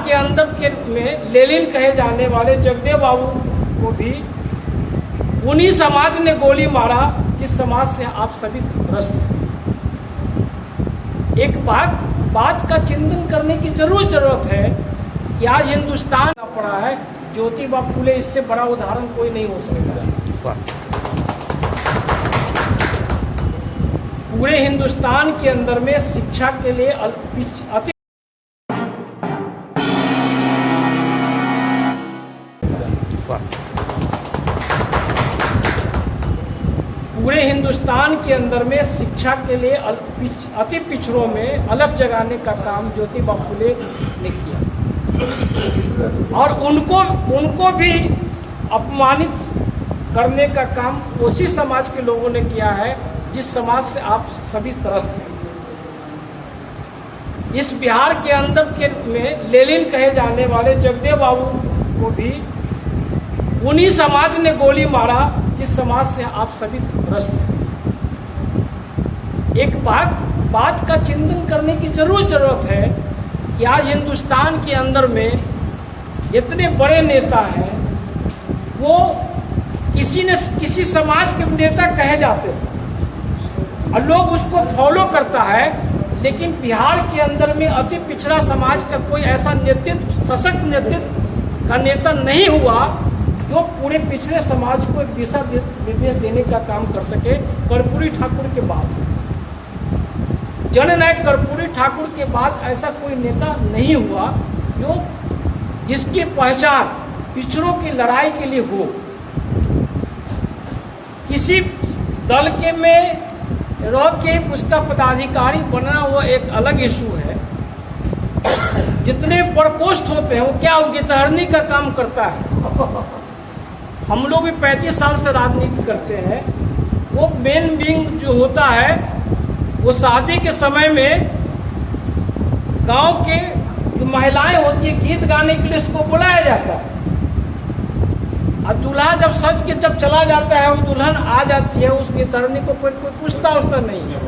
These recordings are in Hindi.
के अंदर के में लेनिन कहे जाने वाले जगदेव बाबू को भी उन्हीं समाज ने गोली मारा जिस समाज से आप सभी त्रस्त हैं। एक बात का चिंतन करने की जरूरत है कि आज हिंदुस्तान पड़ा है, ज्योतिबा फुले इससे बड़ा उदाहरण कोई नहीं हो सकेगा। पूरे हिंदुस्तान के अंदर में शिक्षा के लिए अति पूरे हिंदुस्तान के अंदर में शिक्षा के लिए अति पिछड़ों में अलग जगाने का काम ज्योतिबा फुले ने किया और उनको भी अपमानित करने का काम उसी समाज के लोगों ने किया है जिस समाज से आप सभी त्रस्त हैं। इस बिहार के अंदर के में लेनिन कहे जाने वाले जगदेव बाबू को भी उन्हीं समाज ने गोली मारा जिस समाज से आप सभी त्रस्त हैं। एक बात का चिंतन करने की जरूरत है कि आज हिंदुस्तान के अंदर में जितने बड़े नेता हैं वो किसी समाज के नेता कहे जाते हैं और लोग उसको फॉलो करता है, लेकिन बिहार के अंदर में अति पिछड़ा समाज का कोई ऐसा नेतृत्व, सशक्त नेतृत्व का नेता नहीं हुआ जो पूरे पिछड़े समाज को एक दिशा निर्देश देने का काम कर सके। कर्पूरी ठाकुर के बाद, जननायक कर्पूरी ठाकुर के बाद ऐसा कोई नेता नहीं हुआ जो जिसकी पहचान पिछड़ों की लड़ाई के लिए हो। किसी दल के में रह के उसका पदाधिकारी बनना वो एक अलग इशू है। जितने प्रकोष्ठ होते हैं वो क्या वो गितहरनी का काम करता है। हम लोग भी 35 साल से राजनीति करते हैं। वो मेन विंग जो होता है वो शादी के समय में गांव के जो महिलाएं होती है गीत गाने के लिए उसको बुलाया जाता है और दूल्हा जब सज के जब चला जाता है वो दुल्हन आ जाती है, उसकी तरनी को कोई पूछता नहीं है।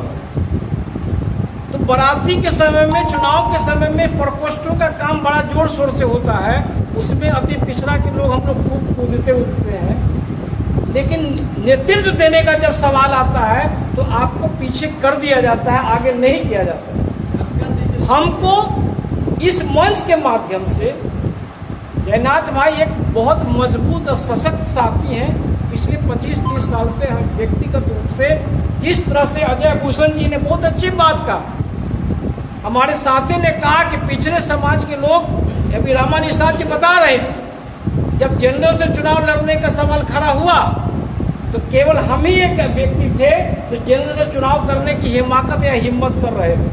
तो बाराती के समय में, चुनाव के समय में प्रकोष्ठों का काम बड़ा जोर शोर से होता है। उसमें अति पिछड़ा के लोग हम लोग खूब कूदते हैं, लेकिन नेतृत्व देने का जब सवाल आता है तो आपको पीछे कर दिया जाता है, आगे नहीं किया जाता। हमको इस मंच के माध्यम से जयनाथ भाई एक बहुत मजबूत और सशक्त साथी हैं। पिछले 25-30 साल से हम व्यक्तिगत रूप से जिस तरह से अजय भूषण जी ने बहुत अच्छी बात कहा, हमारे साथी ने कहा कि पिछड़े समाज के लोग, अभी रामा निषाद जी बता रहे थे, जब जनरल से चुनाव लड़ने का सवाल खड़ा हुआ तो केवल हम ही एक व्यक्ति थे जो जनरल से चुनाव करने की हिमाकत या हिम्मत कर रहे थे।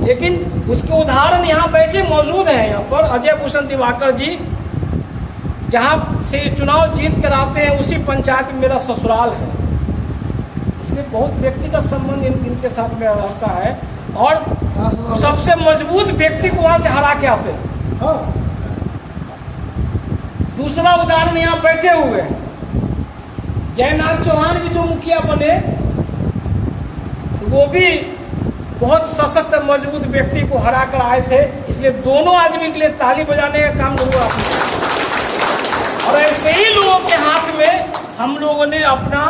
लेकिन उसके उदाहरण यहाँ बैठे मौजूद हैं। यहाँ पर अजय भूषण दिवाकर जी जहाँ से चुनाव जीत कर आते हैं उसी पंचायत में मेरा ससुराल है, इसलिए बहुत व्यक्तिगत संबंध इनके साथ में रहता है और सबसे मजबूत व्यक्ति को वहां से हरा के आते हैं। दूसरा उदाहरण यहाँ बैठे हुए हैं जयनाथ चौहान भी जो मुखिया बने, वो भी बहुत सशक्त मजबूत व्यक्ति को हरा कर आए थे। इसलिए दोनों आदमी के लिए ताली बजाने का काम जरूर आपने। और ऐसे ही लोगों के हाथ में हम लोगों ने अपना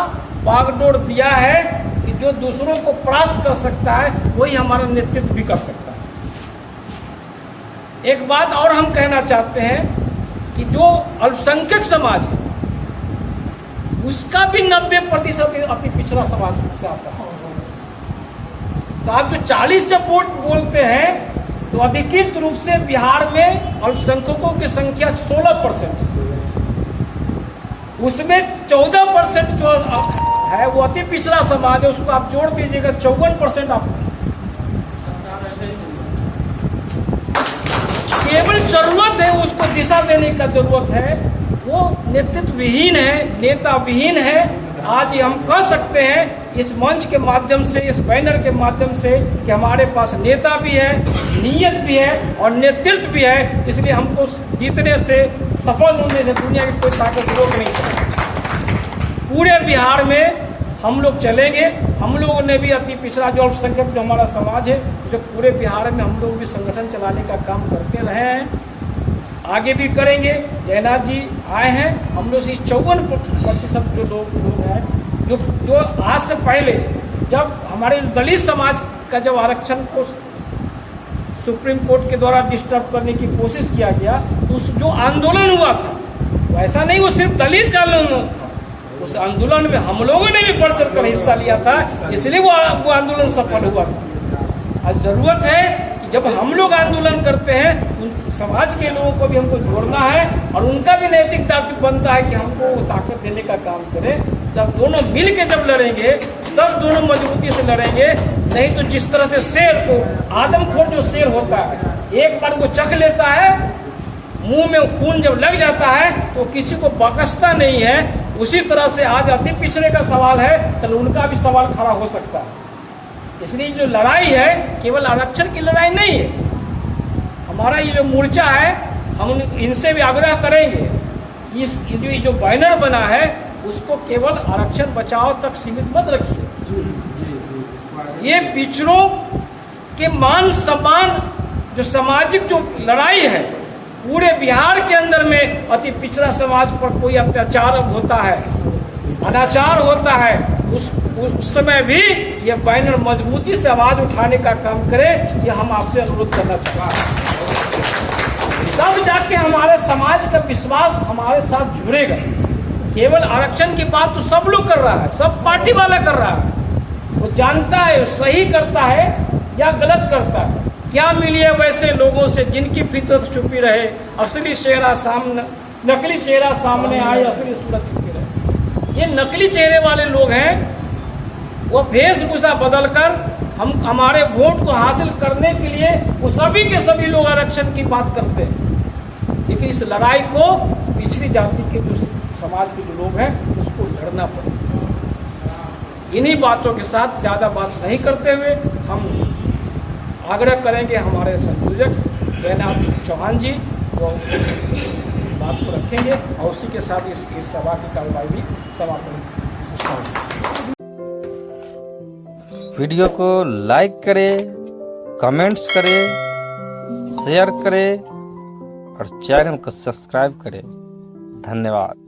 बागडोर दिया है कि जो दूसरों को परास्त कर सकता है वही हमारा नेतृत्व भी कर सकता है। एक बात और हम कहना चाहते हैं कि जो अल्पसंख्यक समाज है उसका भी 90% अति पिछड़ा समाज से आता है। तो आप जो 40 जब वोट बोलते हैं तो अधिकृत रूप से बिहार में अल्पसंख्यकों की संख्या 16%, उसमें 14% जो है वो अति पिछड़ा समाज है, उसको आप जोड़ दीजिएगा 54%। आप केवल जरूरत है उसको दिशा देने का जरूरत है। वो नेतृत्व विहीन है, नेता विहीन है। आज हम कह सकते हैं इस मंच के माध्यम से, इस बैनर के माध्यम से कि हमारे पास नेता भी है, नीयत भी है और नेतृत्व भी है। इसलिए हमको जीतने से, सफल होने से दुनिया की कोई ताकत रोक नहीं सकती। पूरे बिहार में हम लोग चलेंगे। हम लोगों ने भी अति पिछड़ा जो अल्पसंख्यक जो हमारा समाज है, जो पूरे बिहार में हम लोग भी संगठन चलाने का काम करते रहे हैं, आगे भी करेंगे। जयनाथ जी आए हैं, हम लोग से 54% जो लोग हैं जो आज से पहले जब हमारे दलित समाज का जब आरक्षण को सुप्रीम कोर्ट के द्वारा डिस्टर्ब करने की कोशिश किया गया, तो उस जो आंदोलन हुआ था वो ऐसा नहीं वो सिर्फ दलित का आंदोलन था, उस आंदोलन में हम लोगों ने भी बढ़ चढ़ कर हिस्सा लिया था, इसलिए वो आंदोलन सफल हुआ था। आज जरूरत है कि जब हम लोग आंदोलन करते हैं उन समाज के लोगों को भी हमको जोड़ना है और उनका भी नैतिक दायित्व बनता है कि हमको वो ताकत देने का काम करें। जब दोनों मिल के जब लड़ेंगे तब दोनों मजबूती से लड़ेंगे, नहीं तो जिस तरह से शेर को, आदमखोर जो शेर होता है, एक बार वो चख लेता है, मुंह में खून जब लग जाता है तो किसी को बख्शता नहीं है। उसी तरह से आज अति पिछड़े का सवाल है, तो उनका भी सवाल खड़ा हो सकता है। इसलिए जो लड़ाई है केवल आरक्षण की लड़ाई नहीं है। हमारा ये जो मोर्चा है, हम इनसे भी आग्रह करेंगे ये जो बैनर बना है उसको केवल आरक्षण बचाओ तक सीमित मत रखिए। ये पिछड़ों के मान सम्मान जो सामाजिक जो लड़ाई है, पूरे बिहार के अंदर में अति पिछड़ा समाज पर कोई अत्याचार होता है, अनाचार होता है, उस समय भी ये बैनर मजबूती से आवाज उठाने का काम करे, ये हम आपसे अनुरोध करना चाहते हैं। तब जाके हमारे समाज का विश्वास हमारे साथ जुड़ेगा। केवल आरक्षण की बात तो सब लोग कर रहा है, सब पार्टी वाला कर रहा है, वो जानता है सही करता है या गलत करता है। क्या मिलिए वैसे लोगों से जिनकी फितरत छुपी रहे, असली चेहरा सामने, नकली चेहरा सामने आए, असली सूरत छुपी रहे। ये नकली चेहरे वाले लोग हैं, वो वेशभूषा बदलकर हम हमारे वोट को हासिल करने के लिए वो सभी के सभी लोग आरक्षण की बात करते हैं। लेकिन इस लड़ाई को पिछड़ी जाति के जो समाज के जो लोग हैं उसको लड़ना पड़ेगा। इन्हीं बातों के साथ ज़्यादा बात नहीं करते हुए हम आग्रह करेंगे हमारे संयोजक जयनाथ चौहान जी वो बात को रखेंगे और उसी के साथ इस सभा की कार्रवाई भी समापन। वीडियो को लाइक करें, कमेंट्स करें, शेयर करें और चैनल को सब्सक्राइब करें। धन्यवाद।